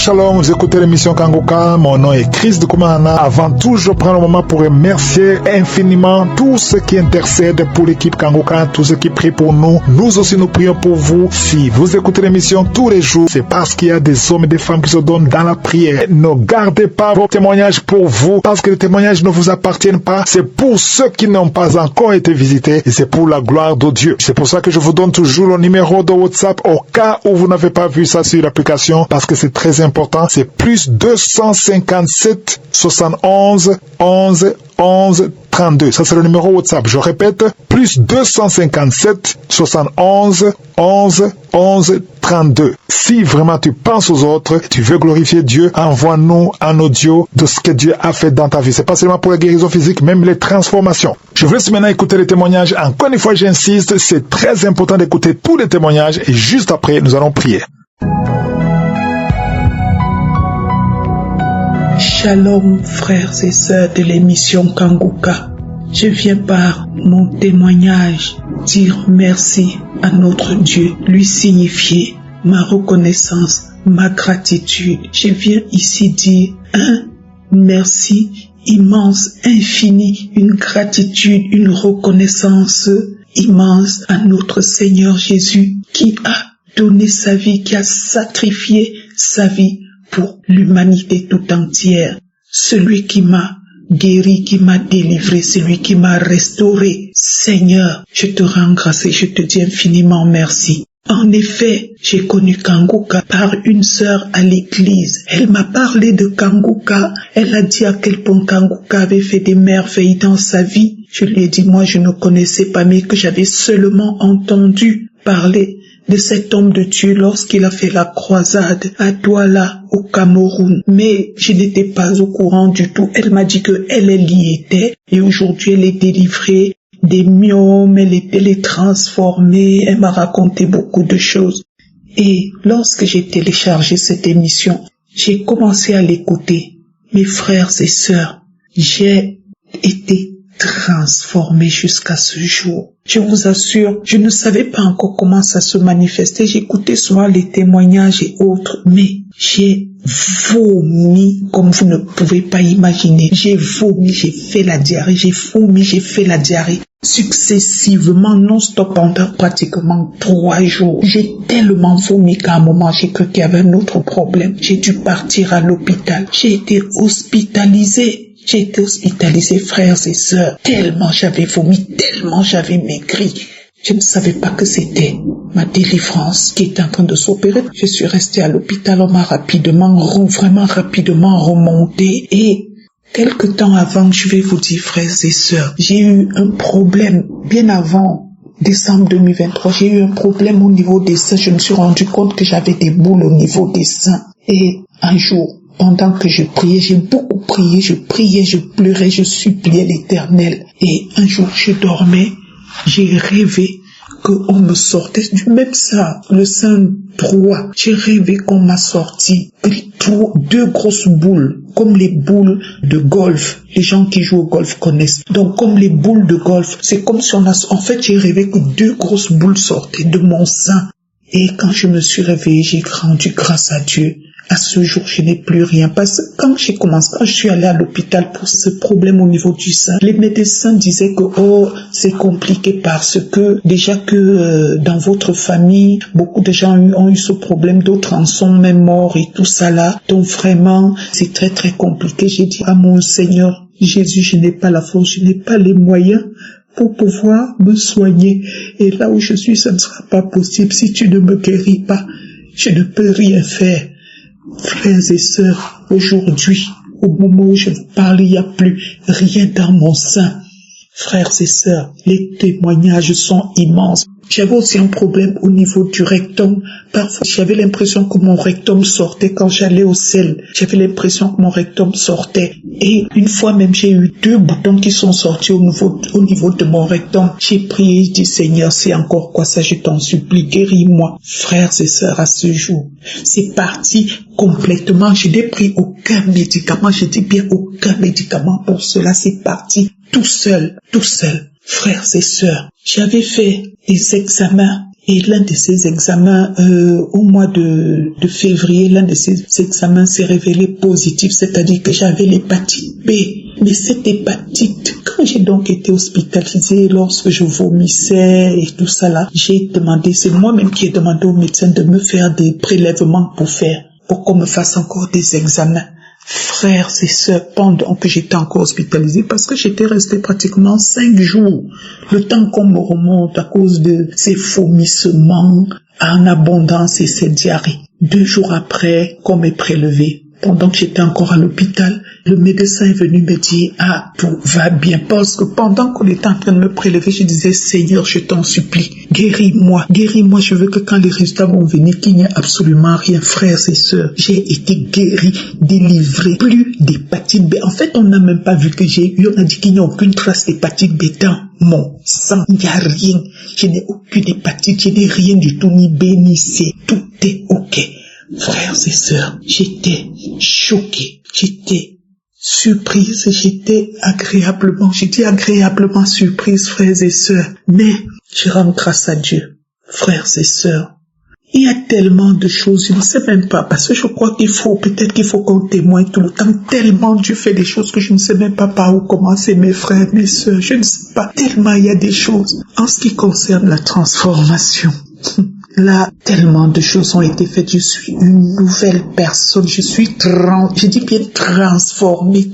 Shalom, vous écoutez l'émission Kanguka, mon nom est Chris de Koumana. Avant tout, je prends le moment pour remercier infiniment tous ceux qui intercèdent pour l'équipe Kanguka, tous ceux qui prient pour nous. Nous aussi, nous prions pour vous. Si vous écoutez l'émission tous les jours, c'est parce qu'il y a des hommes et des femmes qui se donnent dans la prière. Ne gardez pas vos témoignages pour vous, parce que les témoignages ne vous appartiennent pas. C'est pour ceux qui n'ont pas encore été visités et c'est pour la gloire de Dieu. C'est pour ça que je vous donne toujours le numéro de WhatsApp au cas où vous n'avez pas vu ça sur l'application, parce que c'est très important. C'est plus 257 71 11 11 32. Ça, c'est le numéro WhatsApp. Je répète, plus 257 71 11 11 32. Si vraiment tu penses aux autres, tu veux glorifier Dieu, envoie-nous un audio de ce que Dieu a fait dans ta vie. C'est pas seulement pour la guérison physique, même les transformations. Je vous laisse maintenant écouter les témoignages. Encore une fois, j'insiste, c'est très important d'écouter tous les témoignages et juste après, nous allons prier. Shalom, frères et sœurs de l'émission Kanguka. Je viens par mon témoignage dire merci à notre Dieu, lui signifier ma reconnaissance, ma gratitude. Je viens ici dire un merci immense, infini, une gratitude, une reconnaissance immense à notre Seigneur Jésus qui a donné sa vie, qui a sacrifié sa vie pour l'humanité tout entière. Celui qui m'a guéri, qui m'a délivré, celui qui m'a restauré. Seigneur, je te rends grâce et je te dis infiniment merci. En effet, j'ai connu Kanguka par une sœur à l'église. Elle m'a parlé de Kanguka. Elle a dit à quel point Kanguka avait fait des merveilles dans sa vie. Je lui ai dit, moi je ne connaissais pas, mais que j'avais seulement entendu parler de cet homme de Dieu lorsqu'il a fait la croisade à Douala au Cameroun. Mais je n'étais pas au courant du tout. Elle m'a dit elle y était et aujourd'hui elle est délivrée des myomes, elle est transformée. Elle m'a raconté beaucoup de choses. Et lorsque j'ai téléchargé cette émission, j'ai commencé à l'écouter. Mes frères et sœurs, j'ai été transformé jusqu'à ce jour. Je vous assure, je ne savais pas encore comment ça se manifestait. J'écoutais souvent les témoignages et autres, mais j'ai vomi comme vous ne pouvez pas imaginer. J'ai vomi, j'ai fait la diarrhée, j'ai vomi, j'ai fait la diarrhée. Successivement, non-stop pendant pratiquement 3 jours. J'ai tellement vomi qu'à un moment, j'ai cru qu'il y avait un autre problème. J'ai dû partir à l'hôpital. J'ai été hospitalisée. J'ai été hospitalisée, frères et sœurs, tellement j'avais vomi, tellement j'avais maigri. Je ne savais pas que c'était ma délivrance qui était en train de s'opérer. Je suis restée à l'hôpital, on m'a vraiment rapidement remonté. Et quelque temps avant, je vais vous dire, frères et sœurs, j'ai eu un problème bien avant décembre 2023. J'ai eu un problème au niveau des seins. Je me suis rendu compte que j'avais des boules au niveau des seins. Et un jour, pendant que je priais, j'ai beaucoup prié, je priais, je pleurais, je suppliais l'Éternel. Et un jour, je dormais, j'ai rêvé qu'on me sortait du même sein, le sein droit. J'ai rêvé qu'on m'a sorti 2 grosses boules, comme les boules de golf. Les gens qui jouent au golf connaissent. Donc, comme les boules de golf, c'est comme si en fait, j'ai rêvé que 2 grosses boules sortaient de mon sein. Et quand je me suis réveillée, j'ai rendu grâce à Dieu. À ce jour, je n'ai plus rien. Parce que quand je suis allée à l'hôpital pour ce problème au niveau du sein, les médecins disaient que, c'est compliqué parce que, déjà que dans votre famille, beaucoup de gens ont eu ce problème, d'autres en sont même morts et tout ça là. Donc vraiment, c'est très très compliqué. J'ai dit à mon Seigneur, Jésus, je n'ai pas la force, je n'ai pas les moyens pour pouvoir me soigner. Et là où je suis, ça ne sera pas possible. Si tu ne me guéris pas, je ne peux rien faire. Frères et sœurs, aujourd'hui, au moment où je vous parle, il n'y a plus rien dans mon sein. Frères et sœurs, les témoignages sont immenses. J'avais aussi un problème au niveau du rectum. Parfois, j'avais l'impression que mon rectum sortait quand j'allais au sel. J'avais l'impression que mon rectum sortait. Et une fois même, j'ai eu 2 boutons qui sont sortis au niveau de mon rectum. J'ai prié, je dis, Seigneur, c'est encore quoi ça? Je t'en supplie, guéris-moi. Frères et sœurs, à ce jour, c'est parti complètement. Je n'ai pris aucun médicament. Je dis bien aucun médicament pour cela. C'est parti tout seul. Frères et sœurs, j'avais fait des examens Et l'un de ces examens, au mois de février, l'un de ces examens s'est révélé positif, c'est-à-dire que j'avais l'hépatite B. Mais cette hépatite, quand j'ai donc été hospitalisée, lorsque je vomissais et tout ça là, j'ai demandé, c'est moi-même qui ai demandé au médecin de me faire des prélèvements pour qu'on me fasse encore des examens. Frères et sœurs, pendant que j'étais encore hospitalisée, parce que j'étais restée pratiquement 5 jours, le temps qu'on me remonte à cause de ces vomissements en abondance et ces diarrhées. 2 jours après qu'on m'ait prélevé, pendant que j'étais encore à l'hôpital, le médecin est venu me dire, ah, tout va bien, parce que pendant qu'on était en train de me prélever, je disais, Seigneur, je t'en supplie, guéris-moi, je veux que quand les résultats vont venir, qu'il n'y ait absolument rien, frères et sœurs. J'ai été guéri, délivré, plus d'hépatite B. En fait, on n'a même pas vu que j'ai eu, on a dit qu'il n'y a aucune trace d'hépatite B dans mon sang, il n'y a rien, je n'ai aucune hépatite, je n'ai rien du tout, ni B, ni C, tout est ok. Frères et sœurs, j'étais choquée, j'étais surprise, j'étais agréablement surprise, frères et sœurs. Mais je rends grâce à Dieu, frères et sœurs. Il y a tellement de choses, je ne sais même pas, parce que je crois peut-être qu'il faut qu'on témoigne tout le temps, tellement Dieu fait des choses que je ne sais même pas par où commencer, mes frères, mes sœurs, je ne sais pas, tellement il y a des choses. En ce qui concerne la transformation, là, tellement de choses ont été faites. Je suis une nouvelle personne. Je dis bien transformée.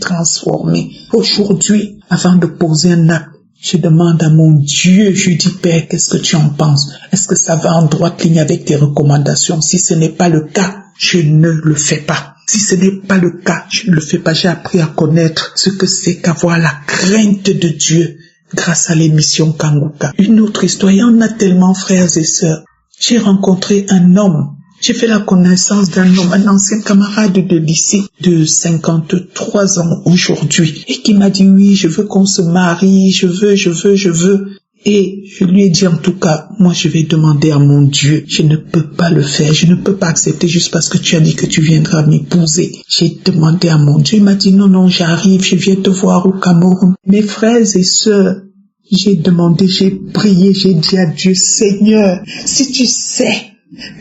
Aujourd'hui, avant de poser un acte, je demande à mon Dieu, je dis, Père, qu'est-ce que tu en penses? Est-ce que ça va en droite ligne avec tes recommandations? Si ce n'est pas le cas, je ne le fais pas. Si ce n'est pas le cas, je ne le fais pas. J'ai appris à connaître ce que c'est qu'avoir la crainte de Dieu grâce à l'émission Kanguka. Une autre histoire, il y en a tellement, frères et sœurs. J'ai rencontré un homme, j'ai fait la connaissance d'un homme, un ancien camarade de lycée de 53 ans aujourd'hui, et qui m'a dit oui, je veux qu'on se marie, je veux. Et je lui ai dit en tout cas, moi je vais demander à mon Dieu, je ne peux pas le faire, je ne peux pas accepter juste parce que tu as dit que tu viendras m'épouser. J'ai demandé à mon Dieu, il m'a dit non, j'arrive, je viens te voir au Cameroun. Mes frères et sœurs, j'ai demandé, j'ai prié, j'ai dit à Dieu, Seigneur, si tu sais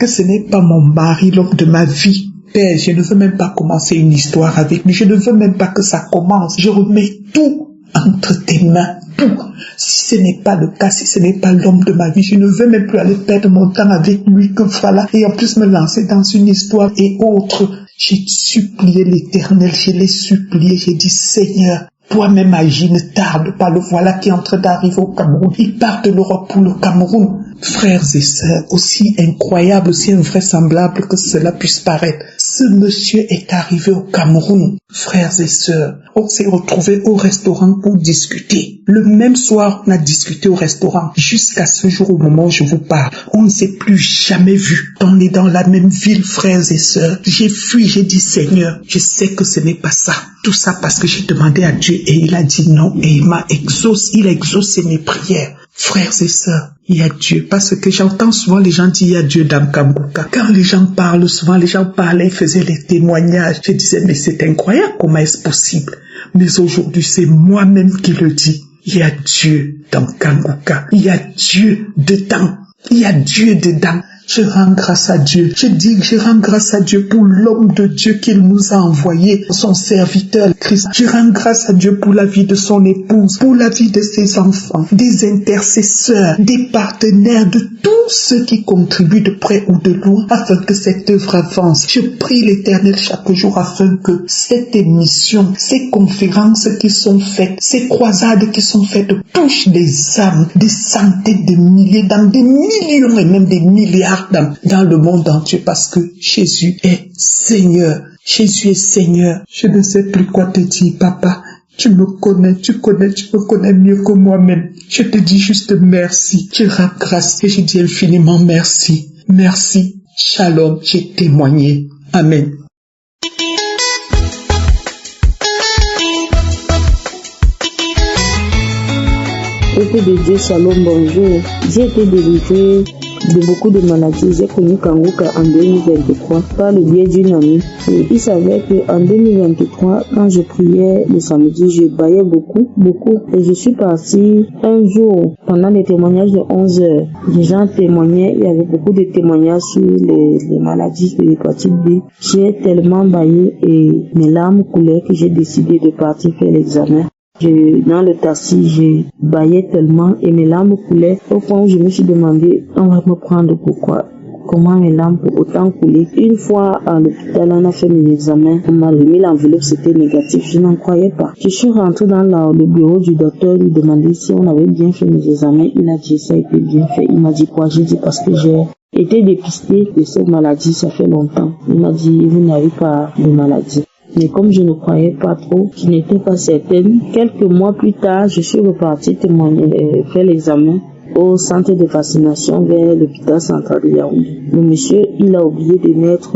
que ce n'est pas mon mari, l'homme de ma vie, Père, je ne veux même pas commencer une histoire avec lui, je ne veux même pas que ça commence, je remets tout entre tes mains, tout. Si ce n'est pas le cas, si ce n'est pas l'homme de ma vie, je ne veux même plus aller perdre mon temps avec lui, que voilà, et en plus me lancer dans une histoire et autre. J'ai supplié l'Éternel, je l'ai supplié, j'ai dit, Seigneur, toi-même agis, ne tarde pas, le voilà qui est en train d'arriver au Cameroun. Il part de l'Europe pour le Cameroun. Frères et sœurs, aussi incroyable, aussi invraisemblable que cela puisse paraître, ce monsieur est arrivé au Cameroun. Frères et sœurs, on s'est retrouvés au restaurant pour discuter. Le même soir, on a discuté au restaurant. Jusqu'à ce jour, au moment où je vous parle, on ne s'est plus jamais vu. On est dans la même ville, frères et sœurs. J'ai fui, j'ai dit, Seigneur, je sais que ce n'est pas ça. Tout ça parce que j'ai demandé à Dieu et il a dit non et il a exaucé mes prières. Frères et sœurs, il y a Dieu. Parce que j'entends souvent les gens dire il y a Dieu dans Kanguka. Quand les gens parlent, souvent les gens parlaient, faisaient les témoignages. Je disais, mais c'est incroyable, comment est-ce possible? Mais aujourd'hui, c'est moi-même qui le dis. Il y a Dieu dans Kanguka. Il y a Dieu dedans. Il y a Dieu dedans. Je rends grâce à Dieu. Je dis que je rends grâce à Dieu pour l'homme de Dieu qu'il nous a envoyé, son serviteur Christ. Je rends grâce à Dieu pour la vie de son épouse, pour la vie de ses enfants, des intercesseurs, des partenaires, de tous ceux qui contribuent de près ou de loin afin que cette œuvre avance. Je prie l'Éternel chaque jour afin que cette émission, ces conférences qui sont faites, ces croisades qui sont faites touchent des âmes, des centaines de milliers d'âmes, des millions et même des milliards dans le monde entier parce que Jésus est Seigneur. Jésus est Seigneur. Je ne sais plus quoi te dire, papa. Tu me connais, tu me connais mieux que moi-même. Je te dis juste merci. Je rends grâce et je dis infiniment merci. Merci. Shalom, j'ai témoigné. Amen. Peuple de Dieu, shalom, bonjour. J'ai été délivré de beaucoup de maladies. J'ai connu Kanguka en 2023 par le biais d'une amie. Et il s'avère qu'en 2023, quand je priais le samedi, je baillais beaucoup. Et je suis partie un jour pendant les témoignages de 11 heures. Les gens témoignaient, il y avait beaucoup de témoignages sur les maladies de l'hépatite B. J'ai tellement baillé et mes larmes coulaient que j'ai décidé de partir faire l'examen. Dans le taxi, je baillais tellement et mes larmes coulaient au point où je me suis demandé, on va me prendre pourquoi? Comment mes larmes pour autant couler? Une fois à l'hôpital, on a fait mes examens, on m'a remis l'enveloppe, c'était négatif, je n'en croyais pas. Je suis rentrée dans le bureau du docteur, lui demander si on avait bien fait mes examens, il a dit ça a été bien fait. Il m'a dit quoi? J'ai dit parce que j'ai été dépistée de cette maladie, ça fait longtemps. Il m'a dit vous n'avez pas de maladie. Mais comme je ne croyais pas trop, je n'étais pas certaine. Quelques mois plus tard, je suis repartie témoigner, faire l'examen au centre de vaccination vers l'hôpital central de Yaoundé. Le monsieur, il a oublié de mettre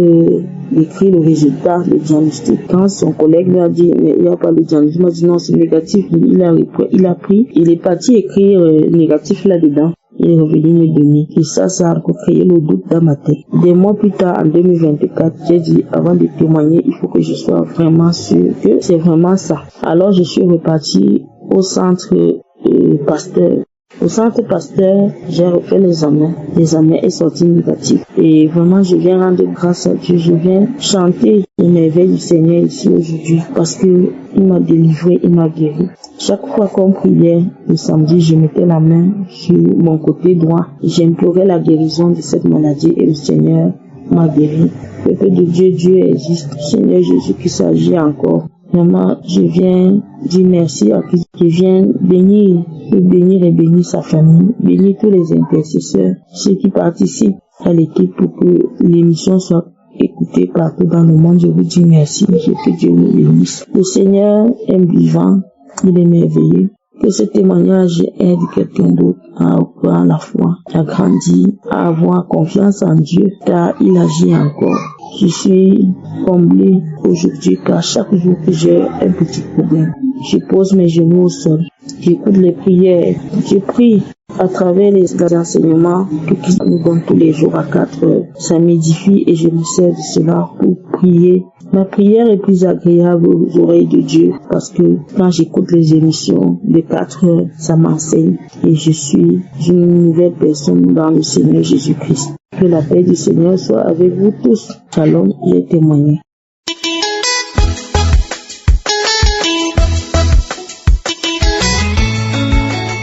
écrit le résultat, le diagnostic. Quand son collègue lui a dit, mais il n'y a pas le diagnostic, il m'a dit non, c'est négatif. Il a pris, il est parti écrire négatif là-dedans. Il est revenu me donner. Et ça a encore créé le doute dans ma tête. Des mois plus tard, en 2024, j'ai dit, avant de témoigner, il faut que je sois vraiment sûr que c'est vraiment ça. Alors, je suis reparti au centre Pasteur. Au centre Pasteur, j'ai refait l'examen. L'examen est sorti négatif. Et vraiment, je viens rendre grâce à Dieu. Je viens chanter les merveilles du Seigneur ici aujourd'hui. Parce que il m'a délivré, il m'a guéri. Chaque fois qu'on priait le samedi, je mettais la main sur mon côté droit. J'implorais la guérison de cette maladie et le Seigneur m'a guéri. Le peu de Dieu, Dieu existe. Seigneur Jésus qui s'agit encore. Vraiment, je viens dire merci à Christ. Je viens bénir et bénir sa famille, bénir tous les intercesseurs, ceux qui participent à l'équipe pour que l'émission soit écoutée partout dans le monde. Je vous dis merci, que Dieu vous bénisse. Le Seigneur est vivant, il est merveilleux. Que ce témoignage aide quelqu'un d'autre à avoir la foi, à grandir, à avoir confiance en Dieu, car il agit encore. Je suis comblée aujourd'hui car chaque jour que j'ai un petit problème, je pose mes genoux au sol, j'écoute les prières, je prie à travers les enseignements que Christ nous donne tous les jours à 4 heures. Ça m'édifie et je me sers de cela pour prier. Ma prière est plus agréable aux oreilles de Dieu parce que quand j'écoute les émissions de 4 heures, ça m'enseigne et je suis une nouvelle personne dans le Seigneur Jésus-Christ. Que la paix du Seigneur soit avec vous tous. Shalom, j'ai témoigné.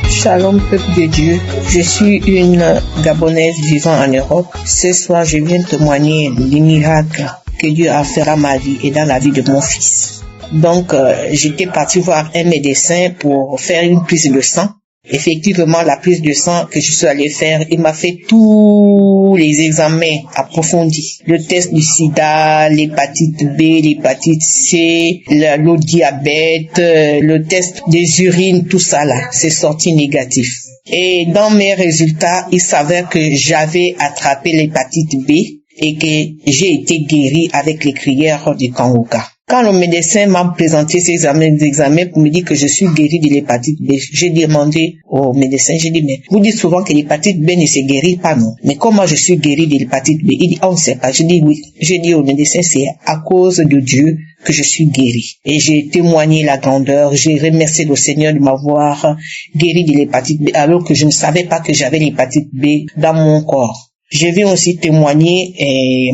Shalom, peuple de Dieu. Je suis une Gabonaise vivant en Europe. Ce soir, je viens témoigner des miracles que Dieu a fait à ma vie et dans la vie de mon fils. Donc, j'étais partie voir un médecin pour faire une prise de sang. Effectivement, la prise de sang que je suis allée faire, il m'a fait tous les examens approfondis. Le test du sida, l'hépatite B, l'hépatite C, le diabète, le test des urines, tout ça là, c'est sorti négatif. Et dans mes résultats, il s'avère que j'avais attrapé l'hépatite B et que j'ai été guéri avec les crières du Kanguka. Quand le médecin m'a présenté ces examens pour me dire que je suis guéri de l'hépatite B, j'ai demandé au médecin, j'ai dit, mais vous dites souvent que l'hépatite B ne se guérit pas, non? Mais comment je suis guéri de l'hépatite B? Il dit, on ne sait pas. Je dis oui. J'ai dit au médecin, c'est à cause de Dieu que je suis guéri. Et j'ai témoigné la grandeur, j'ai remercié le Seigneur de m'avoir guéri de l'hépatite B, alors que je ne savais pas que j'avais l'hépatite B dans mon corps. Je vais aussi témoigner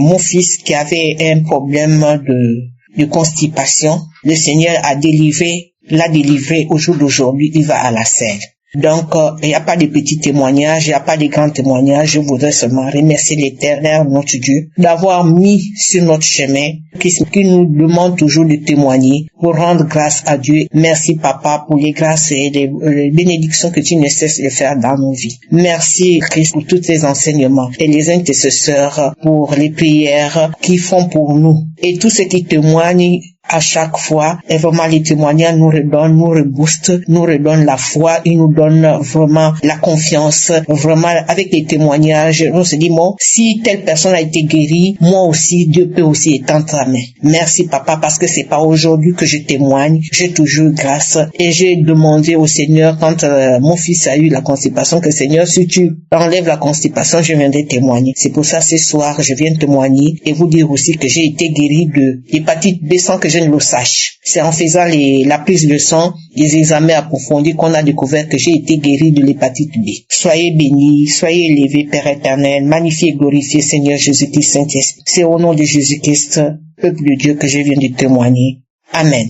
mon fils qui avait un problème de constipation. Le Seigneur l'a délivré au jour d'aujourd'hui, il va à la selle. Donc, il n'y a pas de petits témoignages, il n'y a pas de grands témoignages. Je voudrais seulement remercier l'Éternel, notre Dieu, d'avoir mis sur notre chemin, qui nous demande toujours de témoigner, pour rendre grâce à Dieu. Merci, Papa, pour les grâces et les bénédictions que tu ne cesses de faire dans nos vies. Merci, Christ, pour tous tes enseignements et les intercesseurs pour les prières qu'ils font pour nous. Et tous ceux qui témoignent à chaque fois. Et vraiment, les témoignages nous reboostent, nous redonnent la foi, ils nous donnent vraiment la confiance. Vraiment, avec les témoignages, on se dit, bon, si telle personne a été guérie, moi aussi, Dieu peut aussi étendre sa main. Merci, papa, parce que c'est pas aujourd'hui que je témoigne. J'ai toujours grâce. Et j'ai demandé au Seigneur, quand mon fils a eu la constipation, que Seigneur, si tu enlèves la constipation, je viendrai témoigner. C'est pour ça, ce soir, je viens témoigner et vous dire aussi que j'ai été guéri de l'hépatite B sans que je ne le sache. C'est en faisant la prise de sang, les examens approfondis qu'on a découvert que j'ai été guéri de l'hépatite B. Soyez bénis, soyez élevés, Père éternel, magnifié et glorifié, Seigneur Jésus-Christ, Saint-Esprit. C'est au nom de Jésus-Christ, peuple de Dieu, que je viens de témoigner. Amen.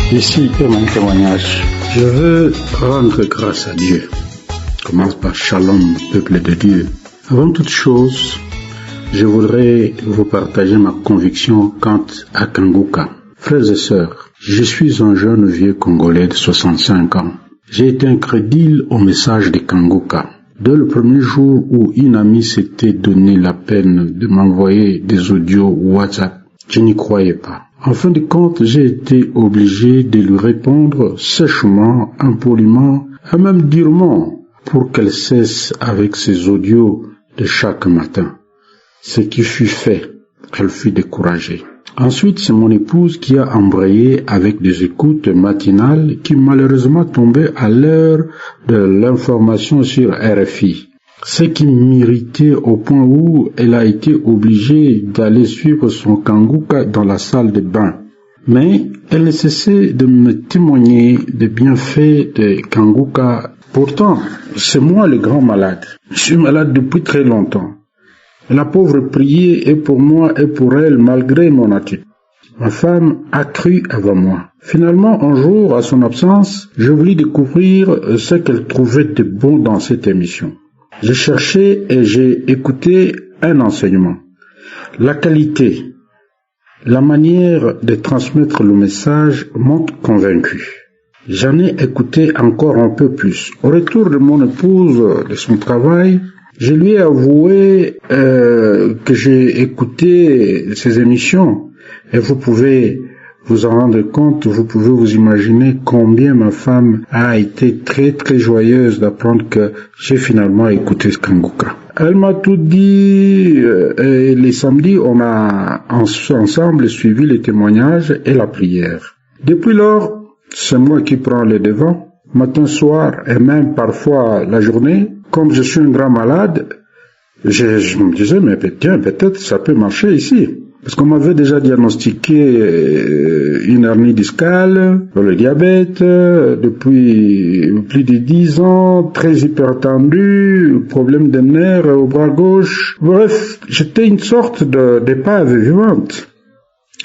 Ici est mon témoignage. Je veux rendre grâce à Dieu. Commence par Shalom, peuple de Dieu. Avant toute chose, je voudrais vous partager ma conviction quant à Kanguka. Frères et sœurs, je suis un jeune vieux Congolais de 65 ans. J'ai été incrédule au message de Kanguka. Dès le premier jour où une amie s'était donné la peine de m'envoyer des audios WhatsApp, je n'y croyais pas. En fin de compte, j'ai été obligé de lui répondre sèchement, impoliment, et même durement, pour qu'elle cesse avec ses audios de chaque matin. Ce qui fut fait, elle fut découragée. Ensuite, c'est mon épouse qui a embrayé avec des écoutes matinales qui malheureusement tombaient à l'heure de l'information sur RFI. Ce qui m'irritait au point où elle a été obligée d'aller suivre son Kanguka dans la salle de bain. Mais elle ne cessait de me témoigner des bienfaits de Kanguka. Pourtant, c'est moi le grand malade. Je suis malade depuis très longtemps. La pauvre priait et pour moi et pour elle malgré mon attitude. Ma femme a cru avant moi. Finalement, un jour, à son absence, je voulus découvrir ce qu'elle trouvait de bon dans cette émission. J'ai cherché et j'ai écouté un enseignement. La qualité, la manière de transmettre le message m'ont convaincu. J'en ai écouté encore un peu plus. Au retour de mon épouse, de son travail, je lui ai avoué que j'ai écouté ces émissions. Et vous pouvez vous en rendre compte, vous pouvez vous imaginer combien ma femme a été très très joyeuse d'apprendre que j'ai finalement écouté ce Kanguka. Elle m'a tout dit, et les samedis, on a ensemble suivi les témoignages et la prière. Depuis lors, c'est moi qui prends les devants, matin, soir et même parfois la journée. Comme je suis un grand malade, je me disais, mais tiens, peut-être ça peut marcher ici. Parce qu'on m'avait déjà diagnostiqué une hernie discale, le diabète, depuis plus de 10 ans, très hypertendu, problème de nerfs au bras gauche. Bref, j'étais une sorte d'épave vivante.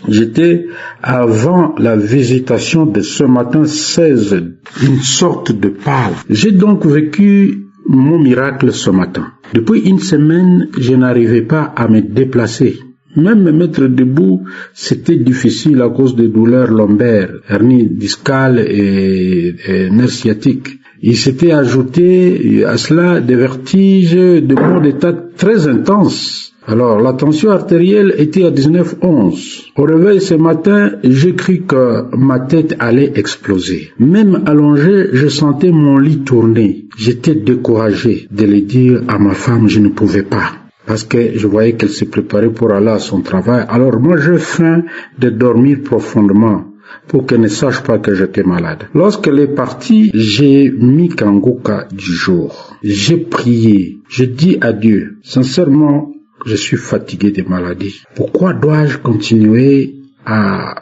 J'étais, avant la visitation de ce matin 16, une sorte de pâle. J'ai donc vécu mon miracle ce matin. Depuis une semaine, je n'arrivais pas à me déplacer. Même me mettre debout, c'était difficile à cause des douleurs lombaires, hernie discale et nerfs sciatiques. Il s'était ajouté à cela des vertiges, de maux d'état très intenses. Alors, la tension artérielle était à 19,11. Au réveil ce matin, j'ai cru que ma tête allait exploser. Même allongé, je sentais mon lit tourner. J'étais découragé de le dire à ma femme, je ne pouvais pas. Parce que je voyais qu'elle se préparait pour aller à son travail. Alors moi, je feins de dormir profondément pour qu'elle ne sache pas que j'étais malade. Lorsqu'elle est partie, j'ai mis Kanguka du jour. J'ai prié. J'ai dit à Dieu, sincèrement, je suis fatigué des maladies. Pourquoi dois-je continuer à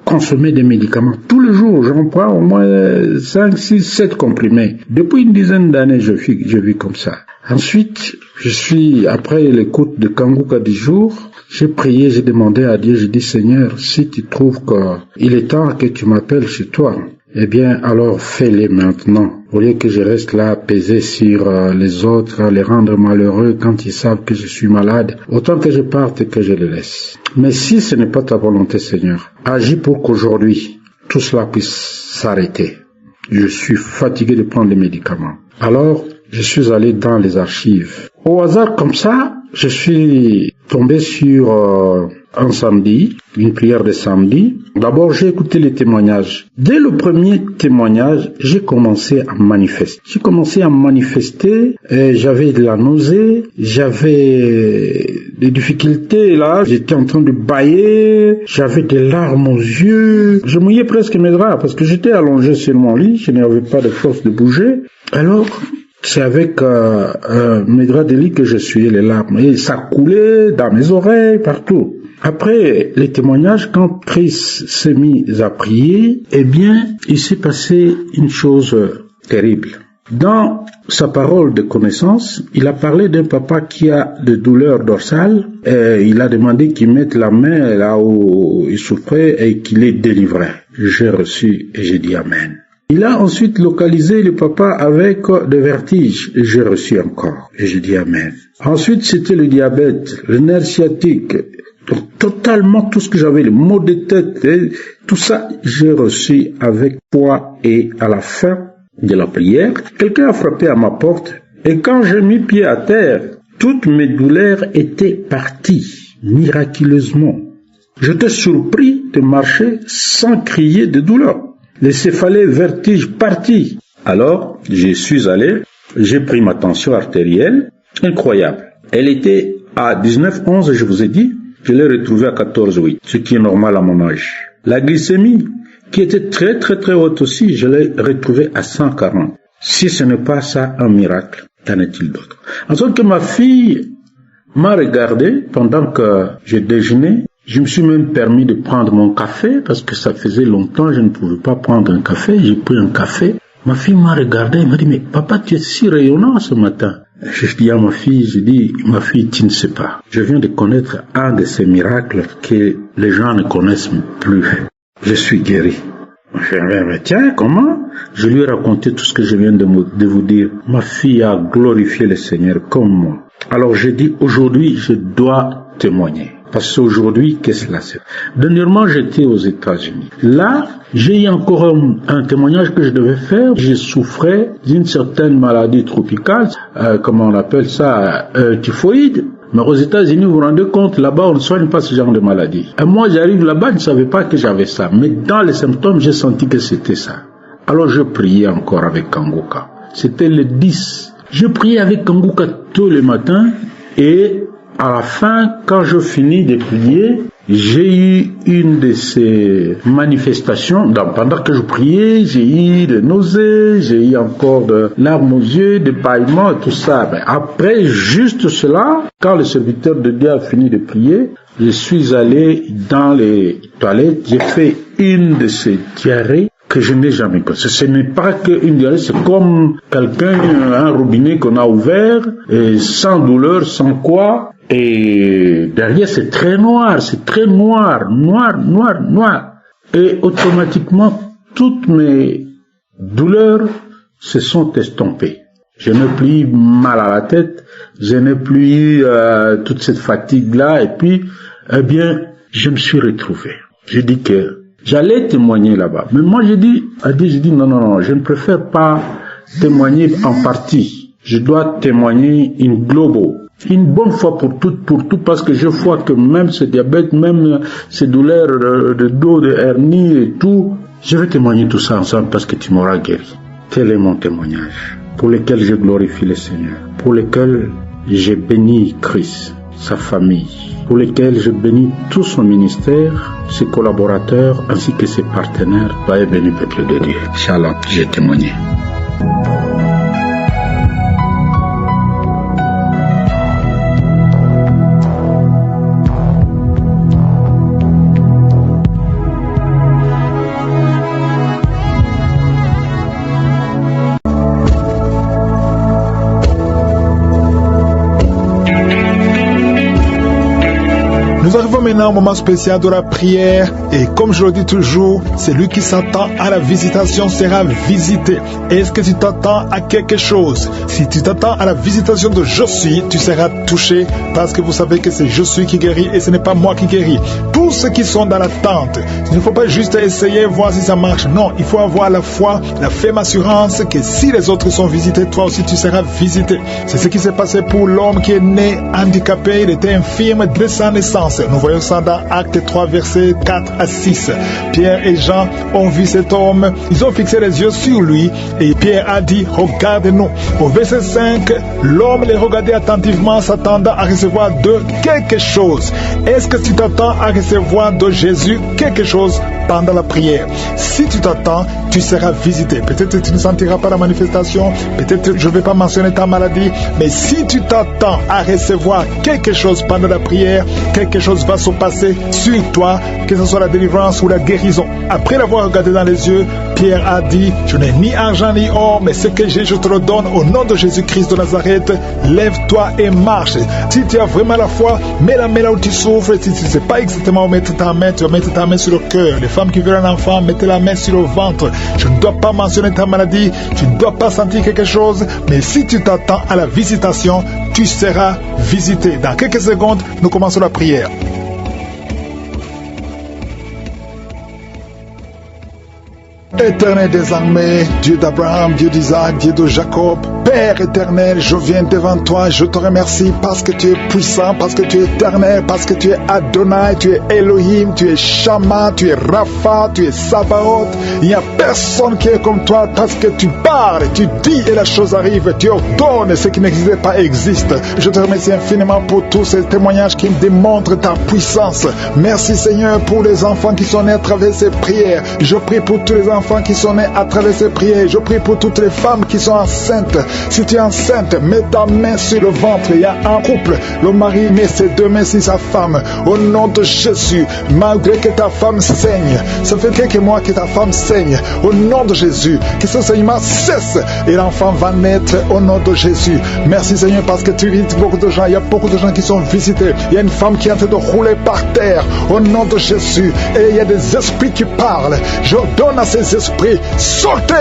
consommer des médicaments? Tous les jours, j'en prends au moins 5, 6, 7 comprimés. Depuis une dizaine d'années, je vis comme ça. Ensuite, après l'écoute de Kanguka du jour, j'ai prié, j'ai demandé à Dieu, j'ai dit, Seigneur, si tu trouves qu'il est temps que tu m'appelles chez toi, eh bien, alors fais-le maintenant. Au lieu que je reste là, pesé sur les autres, les rendre malheureux quand ils savent que je suis malade, autant que je parte et que je les laisse. Mais si ce n'est pas ta volonté, Seigneur, agis pour qu'aujourd'hui, tout cela puisse s'arrêter. Je suis fatigué de prendre les médicaments. Alors, je suis allé dans les archives Au hasard comme ça, je suis tombé sur un samedi, une prière de samedi. D'abord, j'ai écouté les témoignages. Dès le premier témoignage, j'ai commencé à manifester. J'avais de la nausée, j'avais des difficultés là, j'étais en train de bâiller, j'avais des larmes aux yeux. Je mouillais presque mes draps parce que j'étais allongé sur mon lit, je n'avais pas de force de bouger. Alors, c'est avec mes draps de lit que je essuyais les larmes. Et ça coulait dans mes oreilles, partout. Après les témoignages, quand Chris s'est mis à prier, eh bien, il s'est passé une chose terrible. Dans sa parole de connaissance, il a parlé d'un papa qui a des douleurs dorsales. Et il a demandé qu'il mette la main là où il souffrait et qu'il les délivrait. J'ai reçu et j'ai dit Amen. Il a ensuite localisé le papa avec des vertiges. Et j'ai reçu encore. Et j'ai dit Amen. Ensuite, c'était le diabète, le nerf sciatique. Donc, totalement tout ce que j'avais, les maux de tête, tout ça, j'ai reçu avec foi. Et à la fin de la prière, quelqu'un a frappé à ma porte. Et quand j'ai mis pied à terre, toutes mes douleurs étaient parties, miraculeusement. J'étais surpris de marcher sans crier de douleur. Les céphalées, vertiges partis. Alors, je suis allé, j'ai pris ma tension artérielle, incroyable. Elle était à 19,11, je vous ai dit, je l'ai retrouvée à 14,8, ce qui est normal à mon âge. La glycémie, qui était très très très haute aussi, je l'ai retrouvée à 140. Si ce n'est pas ça, un miracle, qu'en est-il d'autre? En sorte que ma fille m'a regardé pendant que je déjeunais. Je me suis même permis de prendre mon café parce que ça faisait longtemps que je ne pouvais pas prendre un café. J'ai pris un café. Ma fille m'a regardé et m'a dit, mais papa, tu es si rayonnant ce matin. Je dis à ma fille, ma fille, tu ne sais pas. Je viens de connaître un de ces miracles que les gens ne connaissent plus. Je suis guéri. Je dis, tiens, comment? Je lui ai raconté tout ce que je viens de vous dire. Ma fille a glorifié le Seigneur comme moi. Alors j'ai dit, aujourd'hui, je dois témoigner. Parce qu'aujourd'hui, qu'est-ce que c'est? Dernièrement, j'étais aux États-Unis. Là, j'ai eu encore un témoignage que je devais faire. Je souffrais d'une certaine maladie tropicale, comment on appelle ça, typhoïde. Mais aux États-Unis, vous vous rendez compte, là-bas, on ne soigne pas ce genre de maladie. Et moi, j'arrive là-bas, je ne savais pas que j'avais ça. Mais dans les symptômes, j'ai senti que c'était ça. Alors, je priais encore avec Kanguka. C'était le 10. Je priais avec Kanguka tous les matins et à la fin, quand je finis de prier, j'ai eu une de ces manifestations. Pendant que je priais, j'ai eu des nausées, j'ai eu encore de larmes aux yeux, des bâillements et tout ça. Mais après, juste cela, quand le serviteur de Dieu a fini de prier, je suis allé dans les toilettes, j'ai fait une de ces diarrhées que je n'ai jamais connue. Ce n'est pas qu'une diarrhée, c'est comme un robinet qu'on a ouvert, et sans douleur, sans quoi. Et derrière, c'est très noir, noir. Et automatiquement, toutes mes douleurs se sont estompées. Je n'ai plus mal à la tête, je n'ai plus toute cette fatigue-là. Et puis, eh bien, je me suis retrouvé. J'ai dit que j'allais témoigner là-bas. Mais moi, j'ai dit, non, je ne préfère pas témoigner en partie. Je dois témoigner in globo. Une bonne fois pour tout, parce que je vois que même ce diabète, même ces douleurs de dos, de hernie et tout, je vais témoigner tout ça ensemble parce que tu m'auras guéri. Tel est mon témoignage, pour lequel je glorifie le Seigneur, pour lequel j'ai béni Christ, sa famille, pour lequel je bénis tout son ministère, ses collaborateurs ainsi que ses partenaires. Soyez bénis, peuple de Dieu. Shalom, j'ai témoigné. Nous Nous arrivons maintenant au moment spécial de la prière et comme je le dis toujours, celui qui s'attend à la visitation sera visité. Est-ce que tu t'attends à quelque chose? Si tu t'attends à la visitation de je suis, tu seras touché parce que vous savez que c'est je suis qui guérit et ce n'est pas moi qui guéris. Tous ceux qui sont dans l'attente, il ne faut pas juste essayer voir si ça marche. Non, il faut avoir la foi, la ferme assurance que si les autres sont visités, toi aussi tu seras visité. C'est ce qui s'est passé pour l'homme qui est né handicapé, il était infirme dès sa naissance. Nous voyons ça dans Actes 3, versets 4 à 6. Pierre et Jean ont vu cet homme, ils ont fixé les yeux sur lui et Pierre a dit, regarde-nous. Au verset 5, l'homme les regardait attentivement, s'attendant à recevoir de quelque chose. Est-ce que tu t'attends à recevoir de Jésus quelque chose pendant la prière? Si tu t'attends, tu seras visité. Peut-être que tu ne sentiras pas la manifestation, peut-être que je ne vais pas mentionner ta maladie, mais si tu t'attends à recevoir quelque chose pendant la prière, quelque chose va se passer sur toi, que ce soit la délivrance ou la guérison. Après l'avoir regardé dans les yeux, Pierre a dit, je n'ai ni argent ni or, mais ce que j'ai, je te le donne au nom de Jésus-Christ de Nazareth. Lève-toi et marche. Si tu as vraiment la foi, mets la main là où tu souffres. Si tu ne sais pas exactement où mettre ta main, tu vas mettre ta main sur le cœur. Les femmes qui veulent un enfant, mettez la main sur le ventre. Je ne dois pas mentionner ta maladie, tu ne dois pas sentir quelque chose, mais si tu t'attends à la visitation, tu seras visité. Dans quelques secondes, nous commençons la prière. Éternel des armées, Dieu d'Abraham, Dieu d'Isaac, Dieu de Jacob, Père éternel, je viens devant toi, je te remercie parce que tu es puissant, parce que tu es éternel, parce que tu es Adonai, tu es Elohim, tu es Shama, tu es Rapha, tu es Sabaoth. Il n'y a personne qui est comme toi parce que tu parles, tu dis et la chose arrive, tu ordonnes, ce qui n'existait pas existe. Je te remercie infiniment pour tous ces témoignages qui me démontrent ta puissance. Merci Seigneur pour les enfants qui sont nés à travers ces prières. Je prie pour tous les enfants qui sont nés à travers ces prières. Je prie pour toutes les femmes qui sont enceintes. Si tu es enceinte, mets ta main sur le ventre. Il y a un couple, le mari met ses deux mains sur sa femme. Au nom de Jésus, malgré que ta femme saigne, ça fait quelques mois que ta femme saigne. Au nom de Jésus, que ce saignement cesse et l'enfant va naître au nom de Jésus. Merci Seigneur parce que tu visites beaucoup de gens. Il y a beaucoup de gens qui sont visités. Il y a une femme qui est en train de rouler par terre au nom de Jésus. Et il y a des esprits qui parlent. Je donne à ces esprits, sortez,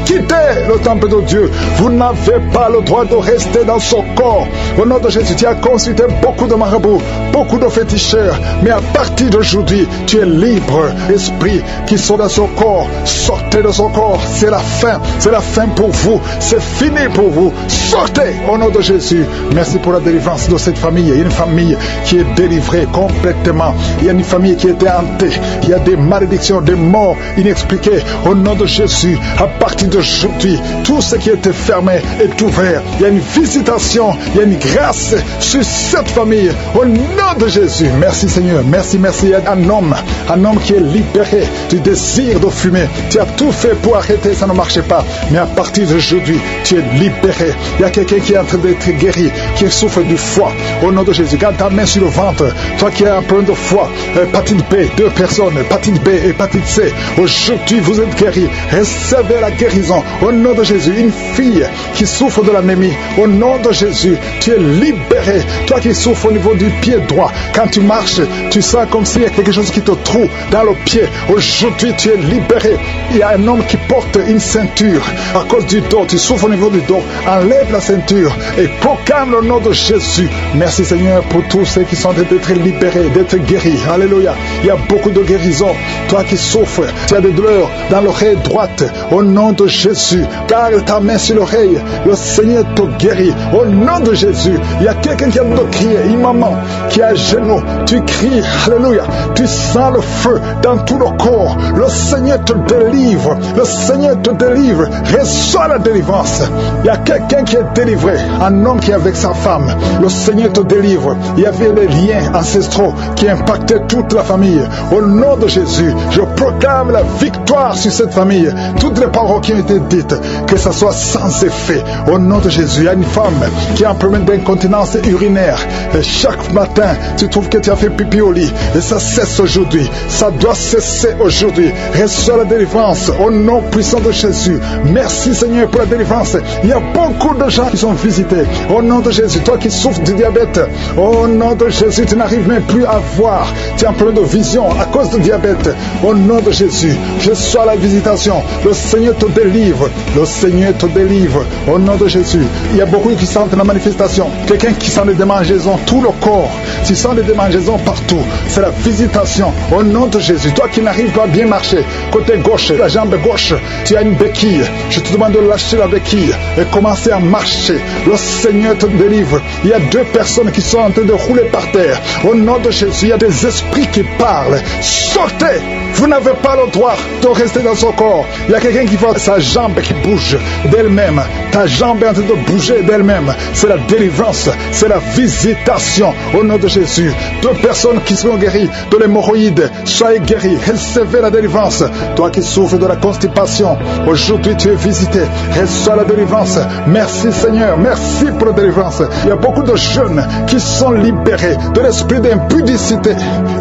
quittez le temple de Dieu. Vous n'avez pas le droit de rester dans son corps. Au nom de Jésus, tu as consulté beaucoup de marabouts, beaucoup de féticheurs, mais à partir d'aujourd'hui, tu es libre. Esprits qui sont dans son corps, sortez de son corps. C'est la fin pour vous, c'est fini pour vous. Sortez au nom de Jésus. Merci pour la délivrance de cette famille. Il y a une famille qui est délivrée complètement. Il y a une famille qui était hantée. Il y a des malédictions, des morts inexpliquées. Au nom de Jésus, à partir d'aujourd'hui, tout ce qui était fermé est ouvert. Il y a une visitation, il y a une grâce sur cette famille. Au nom de Jésus, merci Seigneur, merci. Il y a un homme qui est libéré du désir de fumer. Tu as tout fait pour arrêter, ça ne marchait pas. Mais à partir d'aujourd'hui, tu es libéré. Il y a quelqu'un qui est en train d'être guéri, qui souffre du foie. Au nom de Jésus, garde ta main sur le ventre. Toi qui as un problème de foie, hépatite B, 2 personnes, hépatite B, hépatite C. Aujourd'hui, vous êtes guéris. Recevez la guérison. Au nom de Jésus, une fille qui souffre de l'anémie, au nom de Jésus, tu es libéré. Toi qui souffres au niveau du pied droit, quand tu marches, tu sens comme s'il y a quelque chose qui te trouve dans le pied. Aujourd'hui, tu es libéré. Il y a un homme qui porte une ceinture à cause du dos. Tu souffres au niveau du dos. Enlève la ceinture et proclame le nom de Jésus. Merci Seigneur pour tous ceux qui sont d'être libérés, d'être guéris. Alléluia. Il y a beaucoup de guérisons. Toi qui souffres, tu as des douleurs dans l'oreille droite. Au nom de Jésus, garde ta main sur l'oreille. Le Seigneur te guérit. Au nom de Jésus, il y a quelqu'un qui a de crier. Une maman qui est à genoux. Tu cries. Alléluia. Tu sens le feu dans tout le corps. Le Seigneur te délivre. Le Seigneur te délivre. Reçois la délivrance. Il y a quelqu'un qui est délivré. Un homme qui est avec sa femme. Le Seigneur te délivre. Il y avait les liens ancestraux qui impactaient toute la famille. Au nom de Jésus, je proclame la victoire sur cette famille. Toutes les paroles qui ont été dites, que ça soit sans effet. Au nom de Jésus, il y a une femme qui a un problème d'incontinence urinaire. Et chaque matin, tu trouves que tu as fait pipi au lit. Et ça cesse aujourd'hui. Ça doit cesser aujourd'hui. Reçois la délivrance au nom puissant de Jésus. Merci Seigneur pour la délivrance. Il y a beaucoup de gens qui sont visités. Au nom de Jésus, toi qui souffres du diabète, au nom de Jésus, tu n'arrives même plus à voir. Tu as un problème de vision à cause du diabète. Au nom de Jésus, reçois la visitation. Le Seigneur te délivre. Le Seigneur te délivre. Au nom de Jésus. Il y a beaucoup qui sentent la manifestation. Quelqu'un qui sent des démangeaisons, tout le corps. Tu sens des démangeaisons partout. C'est la visitation. Au nom de Jésus. Toi qui n'arrives pas à bien marcher, côté gauche, la jambe gauche, tu as une béquille. Je te demande de lâcher la béquille et commencer à marcher. Le Seigneur te délivre. Il y a 2 personnes qui sont en train de rouler par terre. Au nom de Jésus, il y a des esprits qui parlent. Sortez! Vous n'avez pas le droit de rester dans son corps. Il y a quelqu'un qui voit sa jambe qui bouge d'elle-même. Ta jambe est en train de bouger d'elle-même. C'est la délivrance. C'est la visitation. Au nom de Jésus. 2 personnes qui seront guéries de l'hémorroïde. Soyez guéris. Recevez la délivrance. Toi qui souffres de la constipation. Aujourd'hui tu es visité. Reçois la délivrance. Merci Seigneur. Merci pour la délivrance. Il y a beaucoup de jeunes qui sont libérés de l'esprit d'impudicité.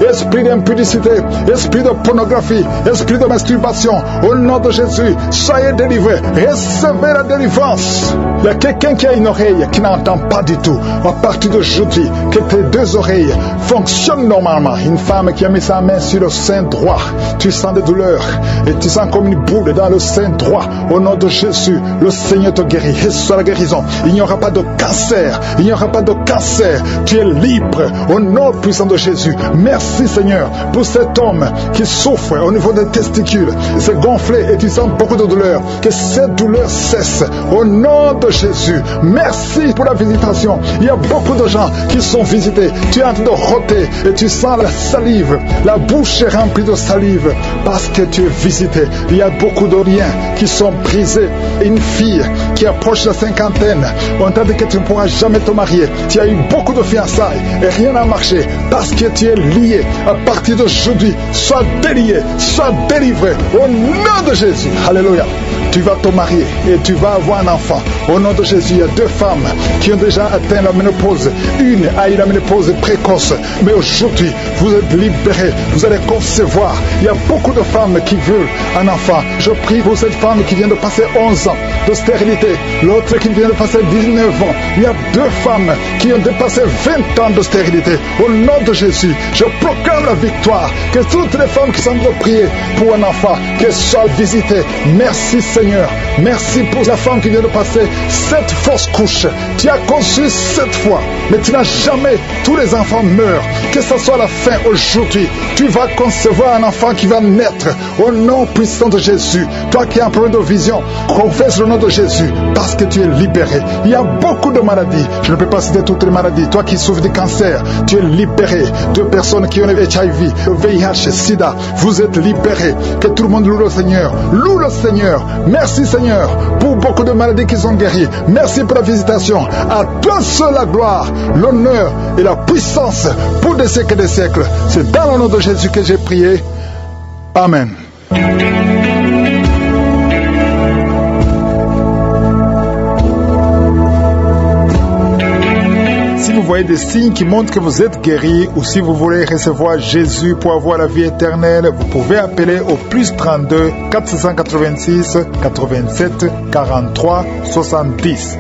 Esprit d'impudicité. Esprit de pornographie. Esprit de masturbation. Au nom de Jésus. Soyez délivrés. Recevez la délivrance. Il y a quelqu'un qui a une oreille qui n'entend pas du tout. À partir d'aujourd'hui, que tes 2 oreilles fonctionnent normalement. Une femme qui a mis sa main sur le sein droit. Tu sens des douleurs et tu sens comme une boule dans le sein droit. Au nom de Jésus, le Seigneur te guérit. Reçois la guérison. Il n'y aura pas de cancer. Il n'y aura pas de cancer. Tu es libre. Au nom puissant de Jésus. Merci Seigneur pour cet homme qui souffre au niveau des testicules. C'est gonflé et tu sens beaucoup de douleur. Que cette douleur cesse. Au nom de Jésus. Merci pour la visitation. Il y a beaucoup de gens qui sont visités. Tu es en train de roter et tu sens la salive. La bouche est remplie de salive parce que tu es visité. Il y a beaucoup de liens qui sont brisés. Une fille qui approche la cinquantaine, on t'a dit que tu ne pourras jamais te marier. Tu as eu beaucoup de fiançailles et rien n'a marché parce que tu es lié. À partir d'aujourd'hui, sois délié, sois délivré au nom de Jésus. Alléluia. Tu vas te marier et tu vas avoir un enfant. Au nom de Jésus, il y a 2 femmes qui ont déjà atteint la ménopause. Une a eu la ménopause précoce. Mais aujourd'hui, vous êtes libérés. Vous allez concevoir. Il y a beaucoup de femmes qui veulent un enfant. Je prie pour cette femme qui vient de passer 11 ans de stérilité. L'autre qui vient de passer 19 ans. Il y a 2 femmes qui ont dépassé 20 ans de stérilité. Au nom de Jésus, je proclame la victoire. Que toutes les femmes qui sont de prier pour un enfant, qu'elles soient visitées. Merci Seigneur. Merci pour la femme qui vient de passer 7 fausses couches. Tu as conçu 7 fois, mais tu n'as jamais. Tous les enfants meurent. Que ce soit la fin aujourd'hui, tu vas concevoir un enfant qui va naître. Au nom puissant de Jésus. Toi qui as un problème de vision, confesse le nom de Jésus parce que tu es libéré. Il y a beaucoup de maladies. Je ne peux pas citer toutes les maladies. Toi qui souffres de cancer, tu es libéré. 2 personnes qui ont le HIV, le VIH, SIDA, vous êtes libérés. Que tout le monde loue le Seigneur. Loue le Seigneur. Merci Seigneur pour beaucoup de maladies qui sont guéries. Merci pour la visitation. À toi seul la gloire, l'honneur et la puissance pour des siècles et des siècles. C'est dans le nom de Jésus que j'ai prié. Amen. Si vous voyez des signes qui montrent que vous êtes guéri ou si vous voulez recevoir Jésus pour avoir la vie éternelle, vous pouvez appeler au plus 32 486 87 43 70.